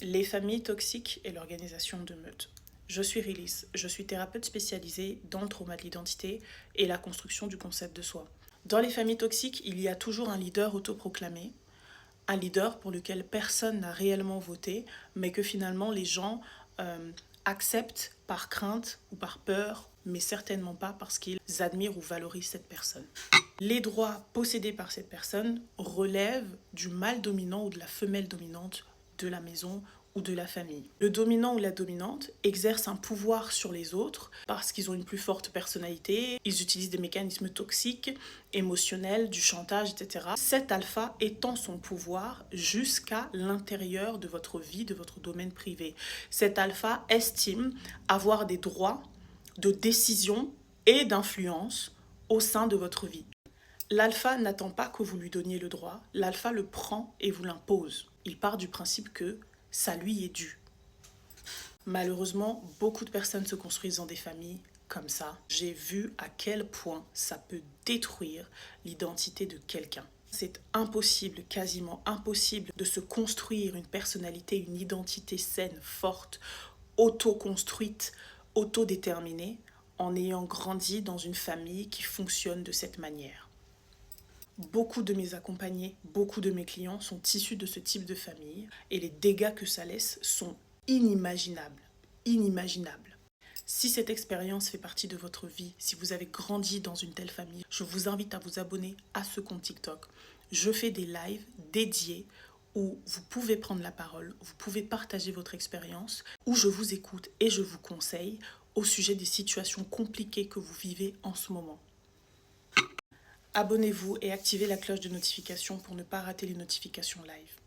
Les familles toxiques et l'organisation de meutes. Je suis Rilis, je suis thérapeute spécialisée dans le trauma de l'identité et la construction du concept de soi. Dans les familles toxiques, il y a toujours un leader autoproclamé, un leader pour lequel personne n'a réellement voté, mais que finalement les gens acceptent par crainte ou par peur, mais certainement pas parce qu'ils admirent ou valorisent cette personne. Les droits possédés par cette personne relèvent du mâle dominant ou de la femelle dominante de la maison ou de la famille. Le dominant ou la dominante exerce un pouvoir sur les autres parce qu'ils ont une plus forte personnalité, ils utilisent des mécanismes toxiques, émotionnels, du chantage, etc. Cet alpha étend son pouvoir jusqu'à l'intérieur de votre vie, de votre domaine privé. Cet alpha estime avoir des droits de décision et d'influence au sein de votre vie. L'alpha n'attend pas que vous lui donniez le droit, l'alpha le prend et vous l'impose. Il part du principe que ça lui est dû. Malheureusement, beaucoup de personnes se construisent dans des familles comme ça. J'ai vu à quel point ça peut détruire l'identité de quelqu'un. C'est impossible, quasiment impossible, de se construire une personnalité, une identité saine, forte, auto-construite, autodéterminée, en ayant grandi dans une famille qui fonctionne de cette manière. Beaucoup de mes accompagnés, beaucoup de mes clients sont issus de ce type de famille et les dégâts que ça laisse sont inimaginables. Inimaginables. Si cette expérience fait partie de votre vie, si vous avez grandi dans une telle famille, je vous invite à vous abonner à ce compte TikTok. Je fais des lives dédiés où vous pouvez prendre la parole, vous pouvez partager votre expérience, où je vous écoute et je vous conseille au sujet des situations compliquées que vous vivez en ce moment. Abonnez-vous et activez la cloche de notification pour ne pas rater les notifications live.